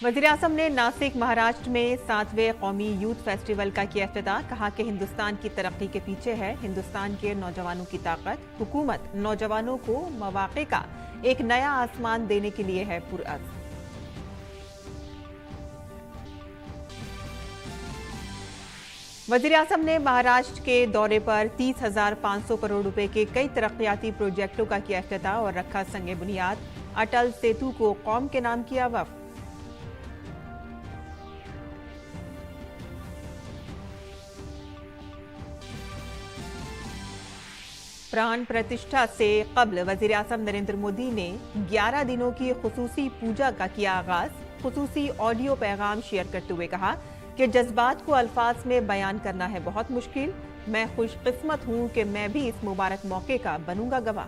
वज़ीर-ए-आज़म ने नासिक महाराष्ट्र में 7वें कौमी यूथ फेस्टिवल का किया इफ्तिताह। कहा कि हिंदुस्तान की तरक्की के पीछे है हिंदुस्तान के नौजवानों की ताकत। हुकूमत नौजवानों को मौक़े का एक नया आसमान देने के लिए है पुरअज़्म। वज़ीर-ए-आज़म ने महाराष्ट्र के दौरे पर 30,500 करोड़ रुपए के कई तरक्याती प्रोजेक्टों का किया इफ्तिताह और रखा संगे बुनियाद। अटल सेतु को कौम के नाम किया वक्फ। प्राण प्रतिष्ठा से कब्ल वज़ीर-ए-आज़म नरेंद्र मोदी ने 11 दिनों की खुसूसी पूजा का किया आगाज। खुसूसी ऑडियो पैगाम शेयर करते हुए कहा कि जज्बात को अल्फाज में बयान करना है बहुत मुश्किल। मैं खुशकिस्मत हूं कि मैं भी इस मुबारक मौके का बनूंगा गवाह।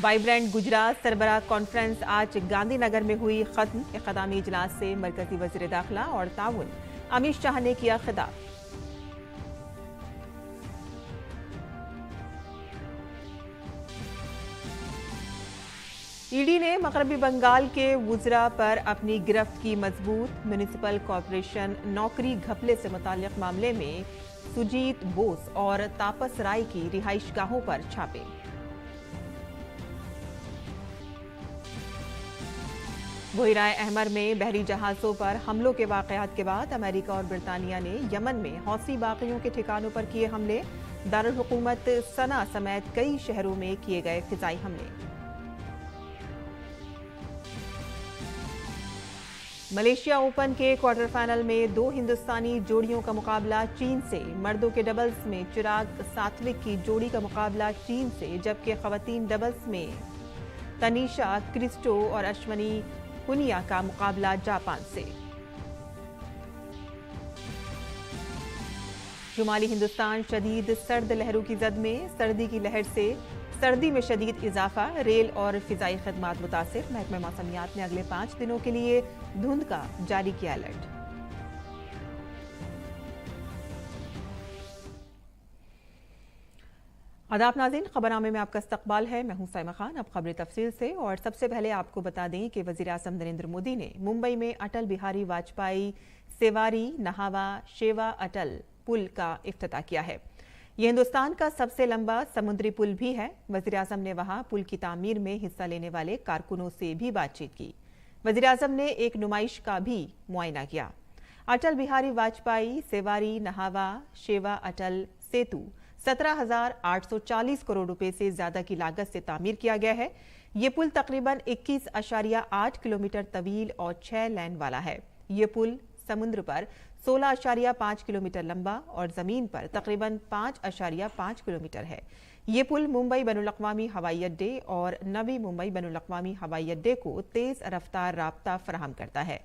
वाइब्रेंट गुजरात सरबराह कॉन्फ्रेंस आज गांधीनगर में हुई खत्म। इक़्तिदामी इजलास से मरकजी वज़ीर दाखिला और ताउन अमित शाह ने किया खिताब। ईडी ने मगरबी बंगाल के वुज़रा पर अपनी गिरफ्त की मजबूत। म्युनिसिपल कॉरपोरेशन नौकरी घपले से मुताल्लिक मामले में सुजीत बोस और तापस राय की रिहाइशगाहों पर छापे। बुहराए अहमर में बहरी जहाजों पर हमलों के वाकयात के बाद अमेरिका और ब्रितानिया ने यमन में हौसी बागियों के ठिकानों पर किए हमले। दारुल हुकूमत सना समेत कई शहरों में किए गए फिजाई हमले। मलेशिया ओपन के क्वार्टर फाइनल में 2 हिंदुस्तानी जोड़ियों का मुकाबला चीन से। मर्दों के डबल्स में चिराग सात्विक की जोड़ी का मुकाबला चीन से, जबकि खवातीन डबल्स में तनीषा क्रिस्टो और अश्वनी पुनिया का मुकाबला जापान से। शुमाली हिंदुस्तान शदीद सर्द लहरों की जद में। सर्दी की लहर से सर्दी में शदीद इजाफा। रेल और फिजाई खदमात मुतासिर। महकमा मौसमियात ने अगले 5 दिनों के लिए धुंध का जारी किया अलर्ट। आदाब नाज़रीन, खबरनामे में आपका इस्तकबाल है। मैं हूं साइमा खान। अब खबरें तफसील से। और सबसे पहले आपको बता दें कि वज़ीर-ए-आज़म नरेंद्र मोदी ने मुंबई में अटल बिहारी वाजपेयी सेवारी नहावा शेवा अटल पुल का इफ्तिताह किया है। यह हिंदुस्तान का सबसे लंबा समुद्री पुल भी है। वज़ीर-ए-आज़म ने वहां पुल की तामीर में हिस्सा लेने वाले कारकुनों से भी बातचीत की। वज़ीर-ए-आज़म ने एक नुमाइश का भी मुआयना किया। अटल बिहारी वाजपेयी सेवारी नहावा शेवा अटल सेतु 17,840 करोड़ रुपए से ज्यादा की लागत से तामीर किया गया है। ये पुल तकरीबन 21.8 किलोमीटर तवील और 6 लेन वाला है। ये पुल समुद्र पर 16.5 किलोमीटर लंबा और जमीन पर तकरीबन 5.5 किलोमीटर है। ये पुल मुंबई बैनुल-अक़वामी हवाई अड्डे और नवी मुंबई बैनुल-अक़वामी हवाई अड्डे को तेज रफ्तार राब्ता फराहम करता है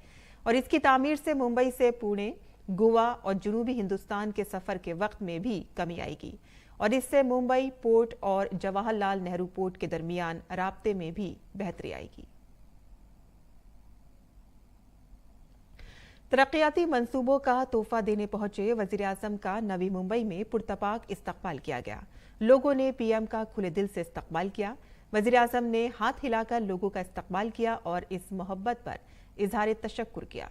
और इसकी तामीर से मुंबई से पुणे, गोवा और जनूबी हिंदुस्तान के सफर के वक्त में भी कमी आएगी और इससे मुंबई पोर्ट और जवाहरलाल नेहरू पोर्ट के दरमियान राब्ते में भी बेहतरी आएगी। तरक्याती मंसूबों का तोहफा देने पहुंचे वज़ीर-ए-आज़म का नवी मुंबई में पुरतपाक इस्तकबाल किया गया। लोगों ने पीएम का खुले दिल से इस्तकबाल किया। वज़ीर-ए-आज़म ने हाथ हिलाकर लोगों का इस्तकबाल किया और इस मोहब्बत पर इजहार तशक्कुर किया।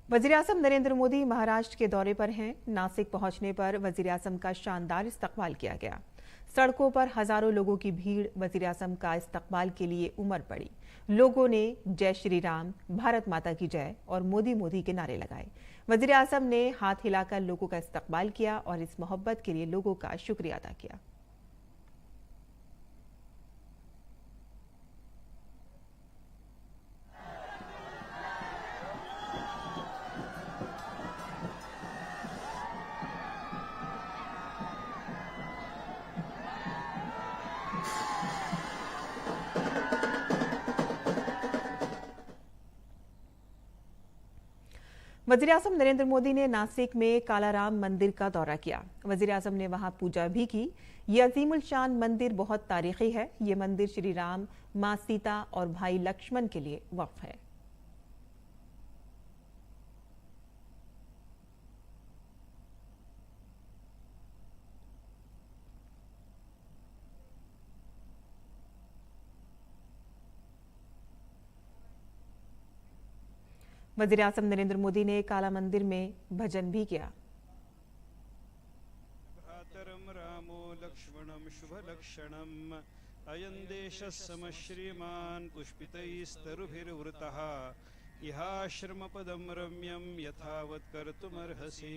वज़ीर-ए-आज़म नरेंद्र मोदी महाराष्ट्र के दौरे पर हैं। नासिक पहुंचने पर वज़ीर-ए-आज़म का शानदार इस्तकबाल किया गया। सड़कों पर हजारों लोगों की भीड़ वज़ीर-ए-आज़म का इस्तकबाल के लिए उमड़ पड़ी। लोगों ने जय श्री राम, भारत माता की जय और मोदी मोदी के नारे लगाए। वज़ीर-ए-आज़म ने हाथ हिलाकर लोगों का इस्तकबाल किया और इस मोहब्बत के लिए लोगों का शुक्रिया अदा किया। वज़ीर-ए-आज़म नरेंद्र मोदी ने नासिक में कालाराम मंदिर का दौरा किया। वज़ीर-ए-आज़म ने वहां पूजा भी की। ये अजीमुल शान मंदिर बहुत तारीखी है। ये मंदिर श्री राम, मां सीता और भाई लक्ष्मण के लिए वक्फ है। वज़ीर-ए-आज़म नरेंद्र मोदी ने काला मंदिर में भजन भी किया। भ्रातरम रामो लक्ष्मणम शुभ लक्षणम अयं देशः समश्रीमान् पुष्पितैस्तरुभिर्वृतः इहाश्रमपदं रम्यं यथावत् कर्तुमर्हसि।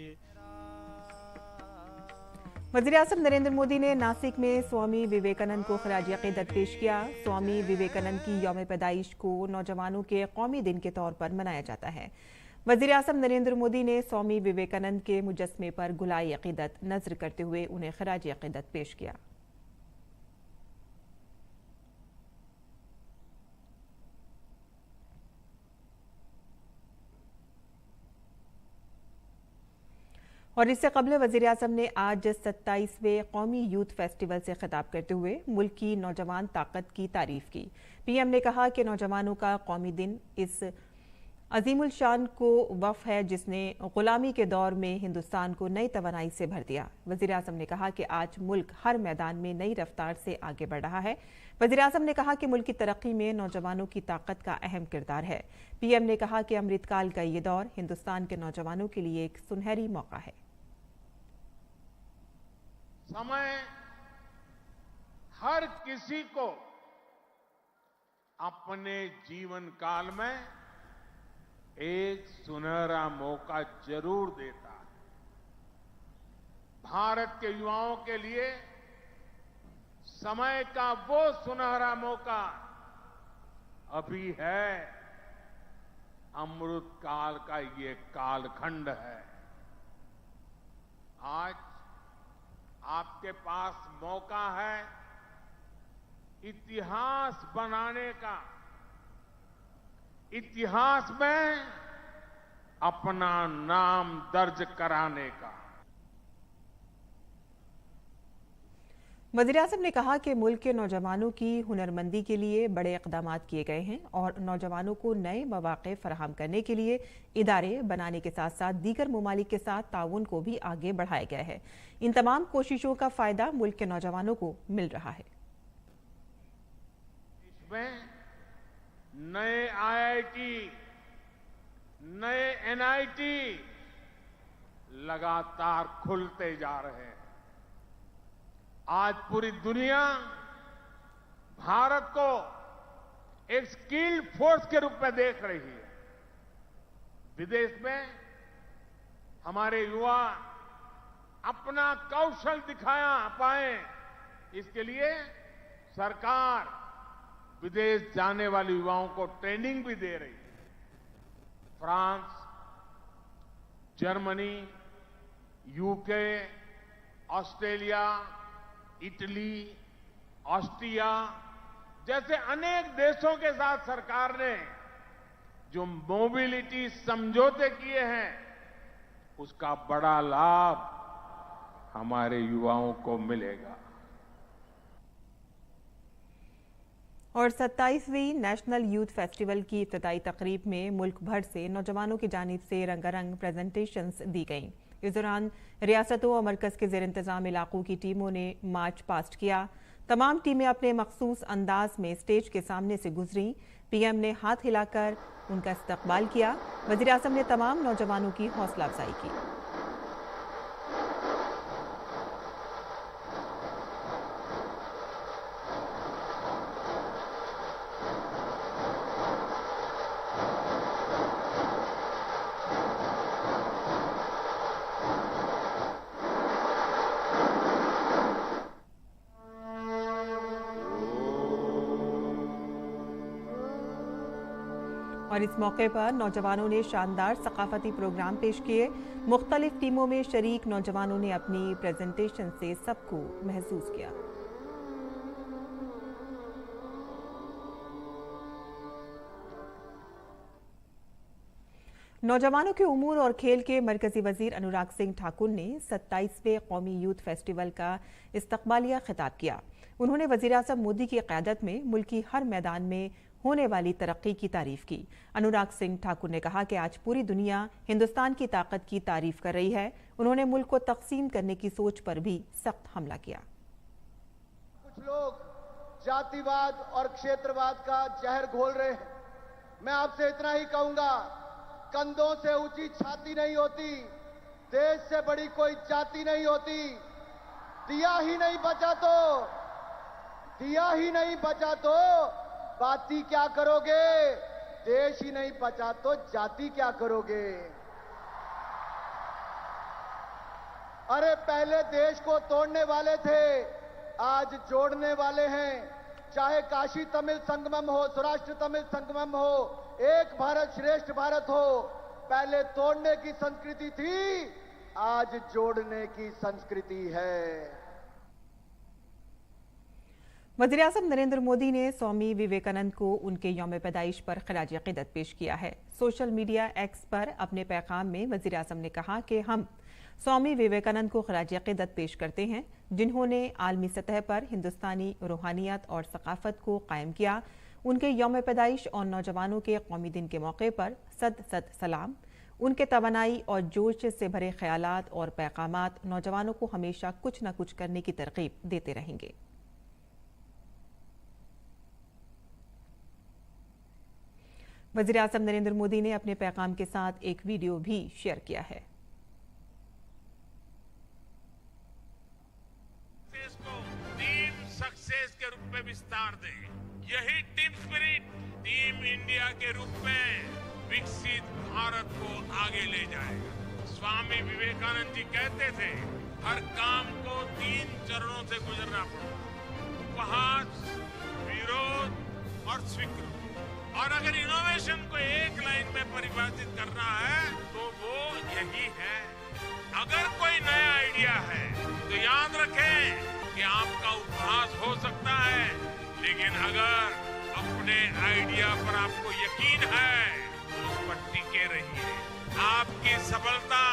वज़ीर-ए-आज़म नरेंद्र मोदी ने नासिक में स्वामी विवेकानंद को खराज अक़ीदत पेश किया। स्वामी विवेकानंद की यौम पैदाइश को नौजवानों के कौमी दिन के तौर पर मनाया जाता है। वज़ीर-ए-आज़म नरेंद्र मोदी ने स्वामी विवेकानंद के मुजस्समे पर गुलाए अक़ीदत नज़र करते हुए उन्हें खराज अक़ीदत पेश किया। और इससे कबल वज़ीर-ए-आज़म ने आज 27वें कौमी यूथ फेस्टिवल से खिताब करते हुए मुल्क की नौजवान ताकत की तारीफ की। पीएम ने कहा कि नौजवानों का कौमी दिन इस अजीमुल शान को वफ़ है जिसने गुलामी के दौर में हिंदुस्तान को नई तवानाई से भर दिया। वज़ीर-ए-आज़म ने कहा कि आज मुल्क हर मैदान में नई रफ्तार से आगे बढ़ रहा है। वज़ीर-ए-आज़म ने कहा कि मुल्क की तरक्की में नौजवानों की ताकत का अहम किरदार है। पीएम ने कहा कि अमृतकाल का ये दौर हिंदुस्तान के नौजवानों के लिए एक सुनहरी मौका है। समय हर किसी को अपने जीवन काल में एक सुनहरा मौका जरूर देता है। भारत के युवाओं के लिए समय का वो सुनहरा मौका अभी है। अमृत काल का ये कालखंड है। आज आपके पास मौका है इतिहास बनाने का, इतिहास में अपना नाम दर्ज कराने का। वज़ीर-ए-आज़म ने कहा कि मुल्क के नौजवानों की हुनरमंदी के लिए बड़े इक़दाम किए गए हैं और नौजवानों को नए मौक़े फराहम करने के लिए इदारे बनाने के साथ साथ दीगर ममालिक के साथ ताउन को भी आगे बढ़ाया गया है। इन तमाम कोशिशों का फ़ायदा मुल्क के नौजवानों को मिल रहा है। इसमें नए IIT, नए NIT लगातार खुलते जा रहे हैं। आज पूरी दुनिया भारत को एक स्किल्ड फोर्स के रूप में देख रही है। विदेश में हमारे युवा अपना कौशल दिखाया पाए, इसके लिए सरकार विदेश जाने वाले युवाओं को ट्रेनिंग भी दे रही है। France, Germany, UK, Australia, Italy, Austria जैसे अनेक देशों के साथ सरकार ने जो मोबिलिटी समझौते किए हैं, उसका बड़ा लाभ हमारे युवाओं को मिलेगा। और 27वीं नेशनल यूथ फेस्टिवल की इब्तिदाई तकरीब में मुल्क भर से नौजवानों की जानिब से रंगारंग प्रेजेंटेशंस दी गईं। इस दौरान रियासतों और मरकज़ के ज़ेर इंतज़ाम इलाकों की टीमों ने मार्च पास्ट किया। तमाम टीमें अपने मखसूस अंदाज में स्टेज के सामने से गुजरीं। पीएम ने हाथ हिलाकर उनका इस्तकबाल किया। वज़ीर-ए-आज़म ने तमाम नौजवानों की हौसला अफजाई की। और इस मौके पर नौजवानों ने शानदार सकाफती प्रोग्राम पेश किए। मुख्तलिफ टीमों में शरीक नौजवानों ने अपनी प्रेजेंटेशन से सबको महसूस किया। नौजवानों के उमूर और खेल के मरकजी वजीर अनुराग सिंह ठाकुर ने 27वें कौमी यूथ फेस्टिवल का इस्तकबालिया खिताब किया। उन्होंने वज़ीर-ए-आज़म मोदी की क़यादत में मुल्क की हर मैदान में होने वाली तरक्की की तारीफ की। अनुराग सिंह ठाकुर ने कहा कि आज पूरी दुनिया हिंदुस्तान की ताकत की तारीफ कर रही है। उन्होंने मुल्क को तकसीम करने की सोच पर भी सख्त हमला किया। कुछ लोग जातिवाद और क्षेत्रवाद का जहर घोल रहे हैं। मैं आपसे इतना ही कहूंगा, कंधों से ऊंची छाती नहीं होती, देश से बड़ी कोई जाति नहीं होती। दिया ही नहीं बचा तो बाती क्या करोगे? देश ही नहीं बचा तो जाति क्या करोगे? अरे पहले देश को तोड़ने वाले थे, आज जोड़ने वाले हैं। चाहे काशी तमिल संगमम हो, सौराष्ट्र तमिल संगमम हो, एक भारत श्रेष्ठ भारत हो, पहले तोड़ने की संस्कृति थी, आज जोड़ने की संस्कृति है। वज़ीर-ए-आज़म नरेंद्र मोदी ने स्वामी विवेकानंद को उनके यौम पैदाइश पर खराज अक़ीदत पेश किया है। सोशल मीडिया एक्स पर अपने पैगाम में वज़ीर-ए-आज़म ने कहा कि हम स्वामी विवेकानंद को खराज अक़ीदत पेश करते हैं, जिन्होंने आलमी सतह पर हिंदुस्तानी रूहानियत और सकाफत को कायम किया। उनके यौम पैदाइश और नौजवानों के कौमी दिन के मौके पर सद सलाम। उनके तवानाई और जोश से भरे ख्यालात और पैगामात नौजवानों को हमेशा कुछ न कुछ करने की तरगीब देते रहेंगे। वज़ीर-ए-आज़म नरेंद्र मोदी ने अपने पैगाम के साथ एक वीडियो भी शेयर किया है। टीम सक्सेस के रूप में विस्तार दे। यही टीम स्पिरिट टीम इंडिया के रूप में विकसित भारत को आगे ले जाएगा। स्वामी विवेकानंद जी कहते थे, हर काम को 3 चरणों से गुजरना पड़ता, उपहास, विरोध और स्वीकृति। और अगर इनोवेशन को एक लाइन में परिभाषित करना है तो वो यही है। अगर कोई नया आइडिया है तो याद रखें कि आपका उपहास हो सकता है, लेकिन अगर अपने आइडिया पर आपको यकीन है तो उस पर टिके रहिए। आपकी सफलता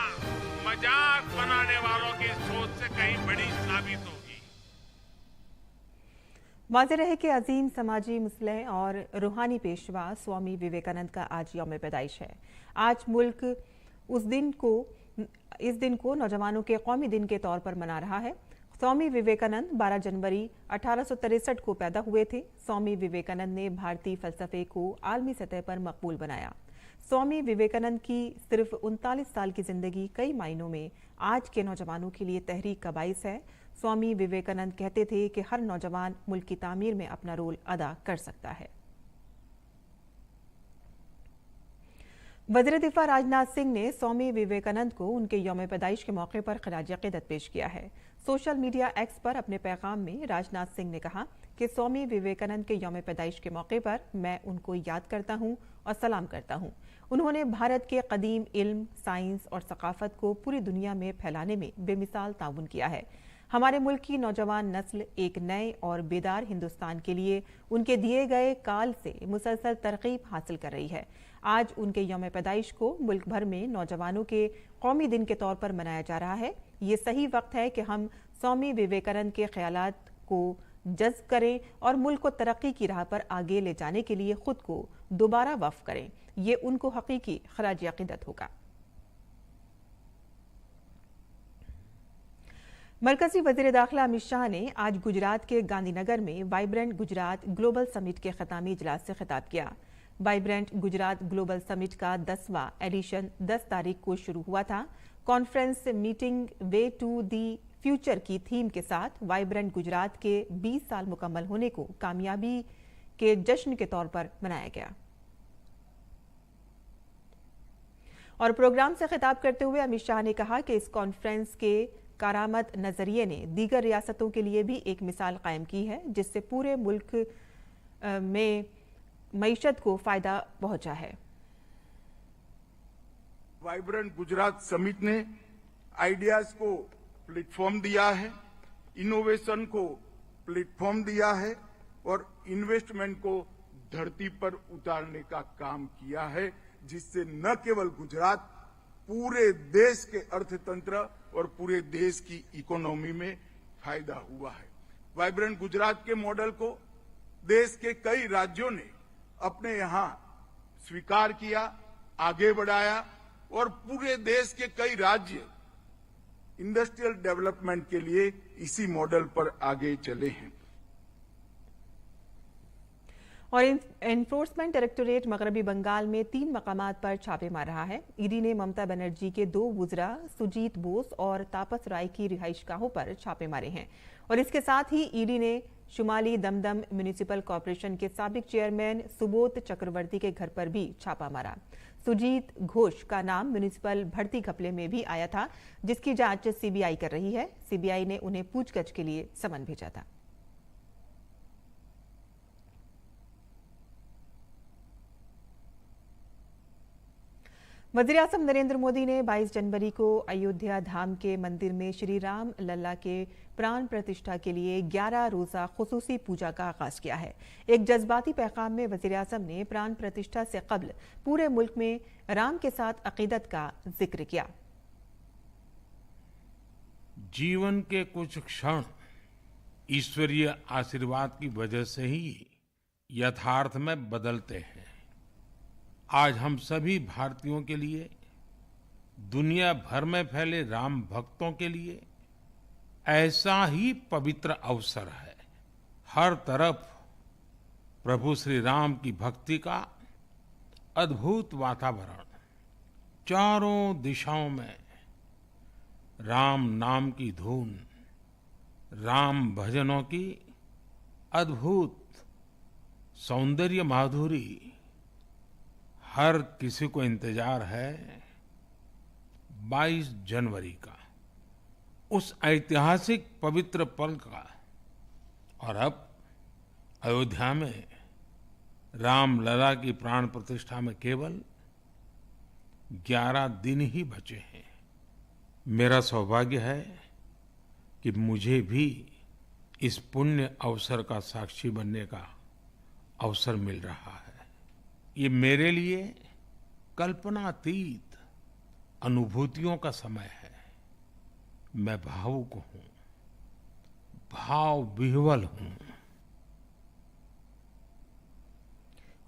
मजाक बनाने वालों की सोच से कहीं बड़ी साबित होगी। वाज़ेह रहे कि अजीम समाजी मुस्लिह और रूहानी पेशवा स्वामी विवेकानंद का आज यौम पैदाइश है। आज मुल्क इस दिन को नौजवानों के कौमी दिन के तौर पर मना रहा है। स्वामी विवेकानंद 12 जनवरी 1863 को पैदा हुए थे। स्वामी विवेकानंद ने भारतीय फलसफे को आलमी सतह पर मकबूल बनाया। स्वामी विवेकानंद की सिर्फ 39 साल की जिंदगी कई मायनों में आज के नौजवानों के लिए तहरीक का बाइस है। स्वामी विवेकानंद कहते थे कि हर नौजवान मुल्क की तामीर में अपना रोल अदा कर सकता है। वज़ीर दिफा राजनाथ सिंह ने स्वामी विवेकानंद को उनके यौम पैदाइश के मौके पर खराज अक़ीदत पेश किया है। सोशल मीडिया एक्स पर अपने पैगाम में राजनाथ सिंह ने कहा कि स्वामी विवेकानंद के यौम पैदाइश के मौके पर मैं उनको याद करता हूं और सलाम करता हूं। उन्होंने भारत के कदीम इल्म, साइंस और सकाफत को पूरी दुनिया में फैलाने में बेमिसाल ताउन किया है। हमारे मुल्क की नौजवान नस्ल एक नए और बेदार हिंदुस्तान के लिए उनके दिए गए काल से मुसलसल तरकीब हासिल कर रही है। आज उनके यौम पैदाइश को मुल्क भर में नौजवानों के कौमी दिन के तौर पर मनाया जा रहा है। ये सही वक्त है कि हम स्वामी विवेकानंद के ख्यालात को जज्ब करें और मुल्क को तरक्की की राह पर आगे ले जाने के लिए खुद को दोबारा वक्फ करें। ये उनको हकीकी खराज अक़ीदत होगा। मरकजी वज़ीर दाखिला अमित शाह ने आज गुजरात के गांधीनगर में वाइब्रेंट गुजरात ग्लोबल समिट के ख़तामी इजलास से खिताब किया। वाइब्रेंट गुजरात ग्लोबल समिट का 10वां एडिशन 10 तारीख को शुरू हुआ था। Conference meeting way to the future की थीम के साथ वाइब्रेंट गुजरात के 20 साल मुकम्मल होने को कामयाबी के जश्न के तौर पर मनाया गया। और प्रोग्राम से खिताब करते हुए अमित शाह ने कहा कि इस कॉन्फ्रेंस के कारामद नजरिए ने दीगर रियासतों के लिए भी एक मिसाल कायम की है, जिससे पूरे मुल्क में मईशत को फायदा पहुंचा है। वाइब्रेंट गुजरात समिट ने आइडियाज को प्लेटफॉर्म दिया है, इनोवेशन को प्लेटफॉर्म दिया है और इन्वेस्टमेंट को धरती पर उतारने का काम किया है, जिससे न केवल गुजरात पूरे देश के अर्थतंत्र और पूरे देश की इकोनॉमी में फायदा हुआ है। वाइब्रेंट गुजरात के मॉडल को देश के कई राज्यों ने अपने यहां स्वीकार किया, आगे बढ़ाया और पूरे देश के कई राज्य इंडस्ट्रियल डेवलपमेंट के लिए इसी मॉडल पर आगे चले हैं। और एनफोर्समेंट डायरेक्टोरेट मगरबी बंगाल में 3 मकामात पर छापे मार रहा है। ईडी ने ममता बनर्जी के 2 वुजरा सुजीत बोस और तापस राय की रिहाइशगाहों पर छापे मारे हैं और इसके साथ ही ईडी ने शुमाली दमदम म्युनिसिपल कॉर्पोरेशन के साबिक चेयरमैन सुबोध चक्रवर्ती के घर पर भी छापा मारा। सुजीत घोष का नाम म्युनिसिपल भर्ती घपले में भी आया था, जिसकी जांच सीबीआई कर रही है। सीबीआई ने उन्हें पूछताछ के लिए समन भेजा था। वजीर आजम नरेंद्र मोदी ने 22 जनवरी को अयोध्या धाम के मंदिर में श्री राम लल्ला के प्राण प्रतिष्ठा के लिए 11 रोजा खुसूसी पूजा का आगाज किया है। एक जज्बाती पैगाम में वजीर आजम ने प्राण प्रतिष्ठा से कबल पूरे मुल्क में राम के साथ अकीदत का जिक्र किया। जीवन के कुछ क्षण ईश्वरीय आशीर्वाद की वजह से ही यथार्थ में बदलते हैं। आज हम सभी भारतीयों के लिए, दुनिया भर में फैले राम भक्तों के लिए ऐसा ही पवित्र अवसर है। हर तरफ प्रभु श्री राम की भक्ति का अद्भुत वातावरण, चारों दिशाओं में राम नाम की धुन, राम भजनों की अद्भुत सौंदर्य माधुरी। हर किसी को इंतजार है 22 जनवरी का, उस ऐतिहासिक पवित्र पल का। और अब अयोध्या में राम लला की प्राण प्रतिष्ठा में केवल 11 दिन ही बचे हैं। मेरा सौभाग्य है कि मुझे भी इस पुण्य अवसर का साक्षी बनने का अवसर मिल रहा है। ये मेरे लिए कल्पनातीत अनुभूतियों का समय है। मैं भावुक हूं, भाव विह्वल हूं।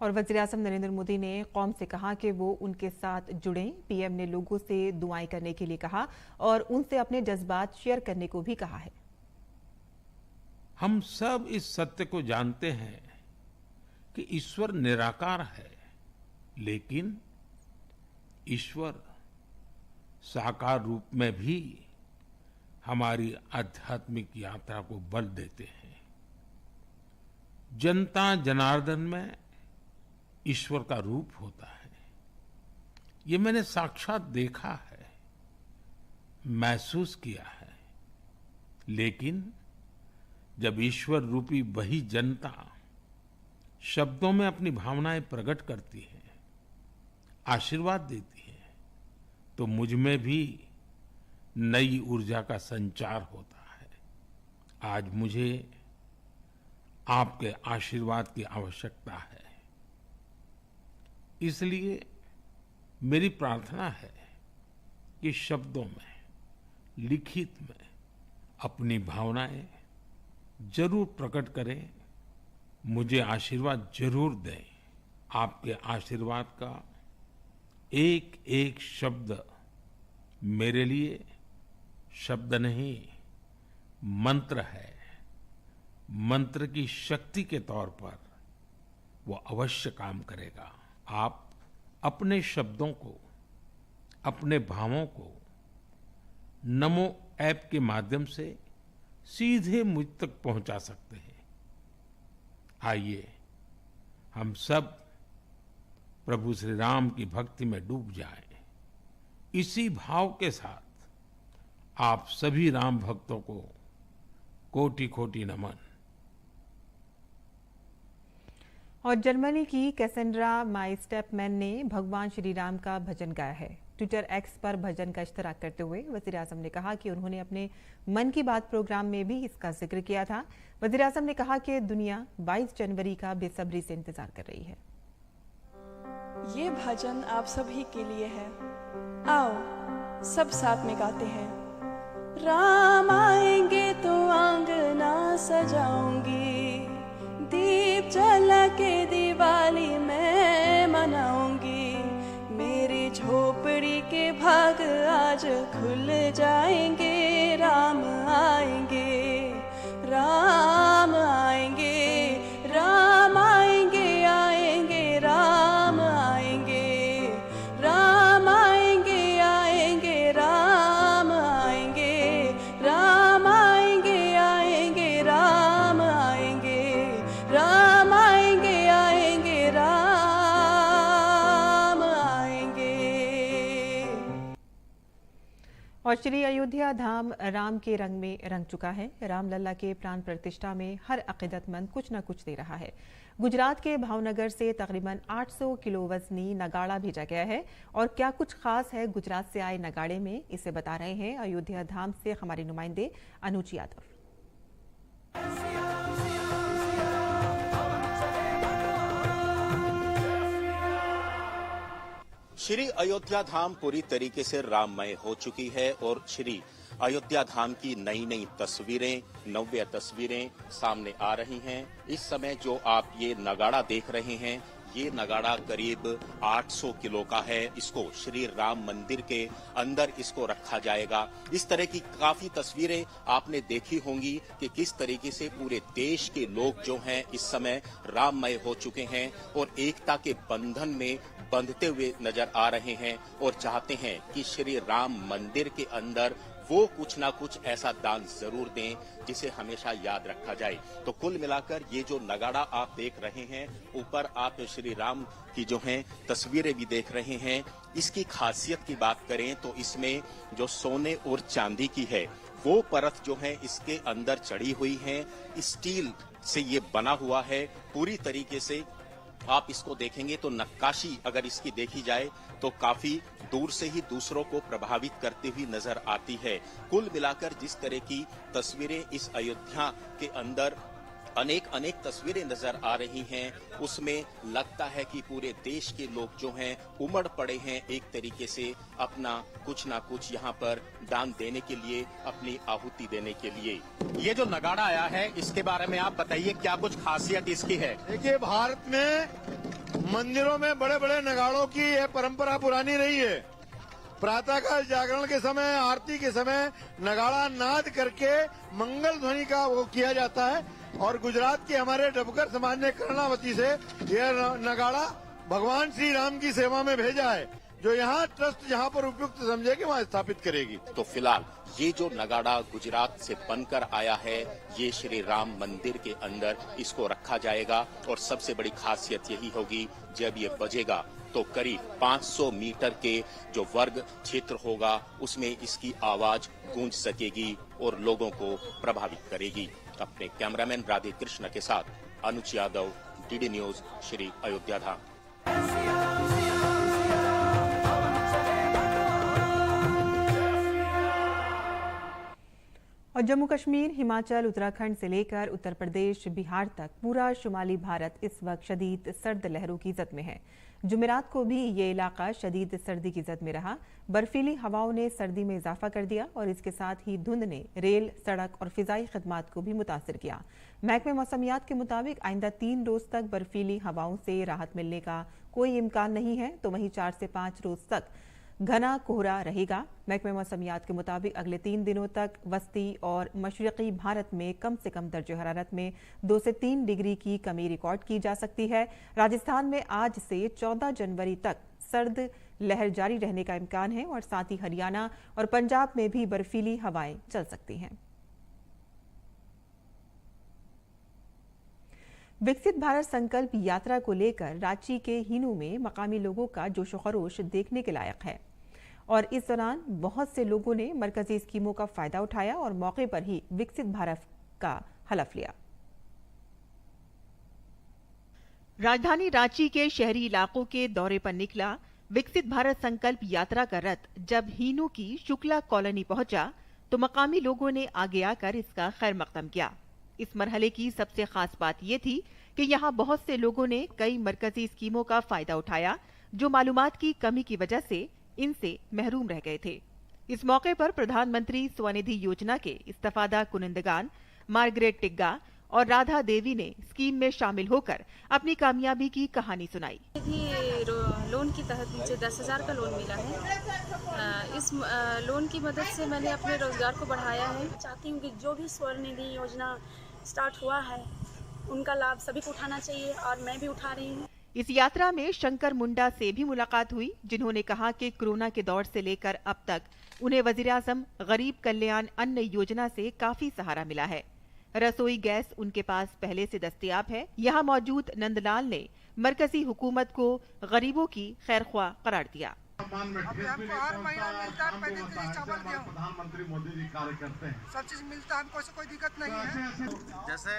और वज़ीर आज़म नरेंद्र मोदी ने कौम से कहा कि वो उनके साथ जुड़ें। पीएम ने लोगों से दुआएं करने के लिए कहा और उनसे अपने जज्बात शेयर करने को भी कहा है। हम सब इस सत्य को जानते हैं कि ईश्वर निराकार है, लेकिन ईश्वर साकार रूप में भी हमारी आध्यात्मिक यात्रा को बल देते हैं। जनता जनार्दन में ईश्वर का रूप होता है। ये मैंने साक्षात देखा है, महसूस किया है। लेकिन जब ईश्वर रूपी वही जनता शब्दों में अपनी भावनाएं प्रकट करती है, आशीर्वाद देती है, तो मुझ में भी नई ऊर्जा का संचार होता है। आज मुझे आपके आशीर्वाद की आवश्यकता है। इसलिए मेरी प्रार्थना है कि शब्दों में, लिखित में अपनी भावनाएं जरूर प्रकट करें, मुझे आशीर्वाद जरूर दें। आपके आशीर्वाद का एक एक शब्द मेरे लिए शब्द नहीं, मंत्र है। मंत्र की शक्ति के तौर पर वो अवश्य काम करेगा। आप अपने शब्दों को, अपने भावों को नमो ऐप के माध्यम से सीधे मुझ तक पहुंचा सकते हैं। आइए हम सब प्रभु श्री राम की भक्ति में डूब जाएं। इसी भाव के साथ आप सभी राम भक्तों को कोटि कोटि नमन। और जर्मनी की कैसेंड्रा माइस्टेपमैन ने भगवान श्री राम का भजन गाया है। ट्विटर एक्स पर भजन का इश्तराक करते हुए वज़ीर आज़म ने कहा कि उन्होंने अपने मन की बात प्रोग्राम में भी इसका जिक्र किया था। वज़ीर आज़म ने कहा कि दुनिया 22 जनवरी का बेसब्री से इंतजार कर रही है। ये भजन आप सभी के लिए है, आओ सब साथ में गाते हैं। राम आएंगे तो आंगना सजाऊंगी, दीप जला के दिवाली मैं मनाऊंगी। मेरी झोपड़ी के भाग आज खुल जाएंगे। राम आएंगे, राम आएंगे, राम आएंगे, श्री अयोध्या धाम राम के रंग में रंग चुका है। रामलला के प्राण प्रतिष्ठा में हर अकीदतमंद कुछ न कुछ दे रहा है। गुजरात के भावनगर से तकरीबन 800 किलो वजनी नगाड़ा भेजा गया है। और क्या कुछ खास है गुजरात से आए नगाड़े में, इसे बता रहे हैं अयोध्या धाम से हमारे नुमाइंदे अनुज यादव। श्री अयोध्या धाम पूरी तरीके से राममय हो चुकी है और श्री अयोध्या धाम की नई नई तस्वीरें, नव्य तस्वीरें सामने आ रही हैं। इस समय जो आप ये नगाड़ा देख रहे हैं, ये नगाड़ा करीब 800 किलो का है। इसको श्री राम मंदिर के अंदर इसको रखा जाएगा। इस तरह की काफी तस्वीरें आपने देखी होंगी कि किस तरीके से पूरे देश के लोग जो हैं इस समय राममय हो चुके हैं और एकता के बंधन में बंधते हुए नजर आ रहे हैं और चाहते हैं कि श्री राम मंदिर के अंदर वो कुछ ना कुछ ऐसा दान जरूर दें जिसे हमेशा याद रखा जाए। तो कुल मिलाकर ये जो नगाड़ा आप देख रहे हैं, ऊपर आप श्री राम की जो हैं तस्वीरें भी देख रहे हैं। इसकी खासियत की बात करें तो इसमें जो सोने और चांदी की है वो परत जो है इसके अंदर चढ़ी हुई है। स्टील से ये बना हुआ है पूरी तरीके से। आप इसको देखेंगे तो नक्काशी अगर इसकी देखी जाए तो काफी दूर से ही दूसरों को प्रभावित करती हुई नजर आती है। कुल मिलाकर जिस तरह की तस्वीरें इस अयोध्या के अंदर अनेक तस्वीरें नजर आ रही हैं, उसमें लगता है कि पूरे देश के लोग जो हैं उमड़ पड़े हैं एक तरीके से अपना कुछ ना कुछ यहाँ पर दान देने के लिए, अपनी आहुति देने के लिए। ये जो नगाड़ा आया है इसके बारे में आप बताइए, क्या कुछ खासियत इसकी है? देखिए, भारत में मंदिरों में बड़े बड़े नगाड़ों की यह परंपरा पुरानी रही है। प्रातःकाल जागरण के समय, आरती के समय नगाड़ा नाद करके मंगल ध्वनि का वो किया जाता है। और गुजरात के हमारे डबकर समाज ने कर्णावती से यह नगाड़ा भगवान श्री राम की सेवा में भेजा है, जो यहाँ ट्रस्ट जहाँ पर उपयुक्त समझेगी वहाँ स्थापित करेगी। तो फिलहाल ये जो नगाड़ा गुजरात से बनकर आया है, ये श्री राम मंदिर के अंदर इसको रखा जाएगा। और सबसे बड़ी खासियत यही होगी, जब ये बजेगा तो करीब 500 मीटर के जो वर्ग क्षेत्र होगा उसमें इसकी आवाज गूंज सकेगी और लोगों को प्रभावित करेगी। अपने कैमरामैन राधे कृष्ण के साथ अनुज यादव, डीडी न्यूज, श्री अयोध्या धाम। और जम्मू कश्मीर, हिमाचल, उत्तराखंड से लेकर उत्तर प्रदेश, बिहार तक पूरा शुमाली भारत इस वक्त शदीद सर्द लहरों की जद में है। जुमेरात को भी ये इलाका शदीद सर्दी की जद में रहा। बर्फीली हवाओं ने सर्दी में इजाफा कर दिया और इसके साथ ही धुंध ने रेल, सड़क और फिजाई खदमात को भी मुतासिर किया। महकमे मौसमियात के मुताबिक आइंदा 3 रोज तक बर्फीली हवाओं से राहत मिलने का कोई इम्कान नहीं है, तो वहीं 4 से 5 रोज तक घना कोहरा रहेगा। महकमे मौसमियात के मुताबिक अगले 3 दिनों तक वस्ती और मशरक़ी भारत में कम से कम दर्जे हरारत में 2 से 3 डिग्री की कमी रिकॉर्ड की जा सकती है। राजस्थान में आज से 14 जनवरी तक सर्द लहर जारी रहने का इम्कान है और साथ ही हरियाणा और पंजाब में भी बर्फीली हवाएं चल सकती हैं। विकसित भारत संकल्प यात्रा को लेकर रांची के हिनू में मकामी लोगों का जोशो खरोश देखने के लायक है और इस दौरान बहुत से लोगों ने मरकजी स्कीमों का फायदा उठाया और मौके पर ही विकसित भारत का हलफ लिया। राजधानी रांची के शहरी इलाकों के दौरे पर निकला विकसित भारत संकल्प यात्रा का रथ जब हिनू की शुक्ला कॉलोनी पहुंचा तो मकामी लोगों ने आगे आकर इसका खैर मकदम किया। इस मरहले की सबसे खास बात यह थी कि यहाँ बहुत से लोगों ने कई मरकजी स्कीमों का फायदा उठाया जो मालूमात की कमी की वजह से इनसे महरूम रह गए थे। इस मौके पर प्रधानमंत्री स्वनिधि योजना के इस्तेफादा कुनिंदगान मार्गरेट टिग्गा और राधा देवी ने स्कीम में शामिल होकर अपनी कामयाबी की कहानी सुनाई। लोन की तहत मुझे 10,000 का लोन मिला है। इस लोन की मदद से मैंने अपने रोजगार को बढ़ाया है। चाहती हूँ कि जो भी स्वनिधि योजना स्टार्ट हुआ है उनका लाभ सभी को उठाना चाहिए और मैं भी उठा रही हूँ। इस यात्रा में शंकर मुंडा से भी मुलाकात हुई, जिन्होंने कहा कि कोरोना के दौर से लेकर अब तक उन्हें वजीर-ए-आज़म गरीब कल्याण अन्न योजना से काफी सहारा मिला है। रसोई गैस उनके पास पहले से दस्तयाब है। यहाँ मौजूद नंदलाल ने मरकजी हुकूमत को गरीबों की खैरख्वाह करार दिया। हमको हर महीना मिलता है 35 केजी चावल गेहूँ। प्रधानमंत्री मोदी जी कार्य करते हैं, सब चीज मिलता है, हमको ऐसे कोई दिक्कत नहीं है। जैसे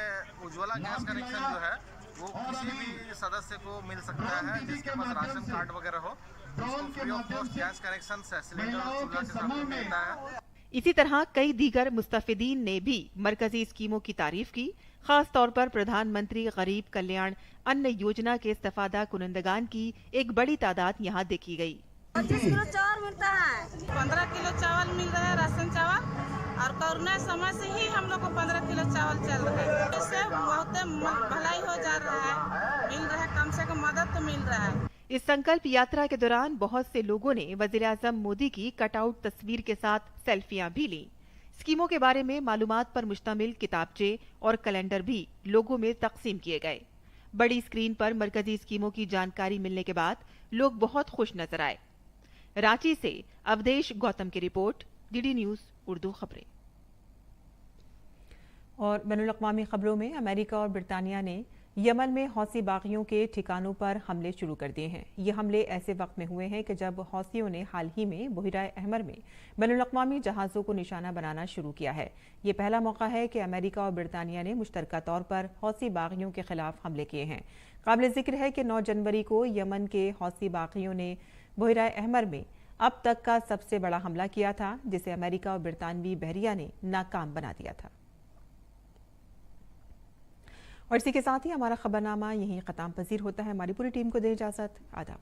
उज्ज्वला गैस कनेक्शन जो है वो किसी भी सदस्य को मिल सकता है जिसके पास राशन कार्ड वगैरह हो, उसको free of cost gas connection cylinder और चूल्हा के साथ मिलता है। इसी तरह कई दीगर मुस्तफिदीन ने भी मरकजी स्कीमों की तारीफ की। खास तौर पर प्रधानमंत्री गरीब कल्याण अन्न योजना के इस्तेफादा कुनंदगान की एक बड़ी तादाद यहाँ देखी गई। 25 किलो चावल मिलता है, 15 किलो चावल मिल रहा है, राशन चावल, और कोरोना समय से ही हम लोग को 15 किलो चावल चल रहा है। इससे बहुत भलाई हो जा रहा है, मिल रहा है, कम से कम मदद तो मिल रहा है। इस संकल्प यात्रा के दौरान बहुत से लोगों ने वज़ीर-ए-आज़म मोदी की कटआउट तस्वीर के साथ सेल्फियां भी लीं। स्कीमों के बारे में मालूमात पर मुश्तमिल किताबचे और कैलेंडर भी लोगों में तकसीम किए गए। बड़ी स्क्रीन पर मरकजी स्कीमों की जानकारी मिलने के बाद लोग बहुत खुश नजर आए। रांची से अवधेश गौतम की रिपोर्ट, डीडी न्यूज उर्दू खबरें। और बैनुल-अक़वामी खबरों में अमेरिका और ब्रितानिया ने यमन में हौसी बागियों के ठिकानों पर हमले शुरू कर दिए हैं। ये हमले ऐसे वक्त में हुए हैं कि जब हौसियों ने हाल ही में बहिराए अहमर में बैनुल-अक़वामी जहाज़ों को निशाना बनाना शुरू किया है। ये पहला मौका है कि अमेरिका और ब्रितानिया ने मुश्तरका तौर पर हौसी बागियों के खिलाफ हमले किए हैं। काबिल जिक्र है कि 9 जनवरी को यमन के हौसी बागियों ने बहिराए अहमर में अब तक का सबसे बड़ा हमला किया था, जिसे अमेरिका और ब्रितानवी बहरिया ने नाकाम बना दिया था। और इसी के साथ ही हमारा खबरनामा यहीं खत्म पजीर होता है। हमारी पूरी टीम को दे इजाजत। आदाब।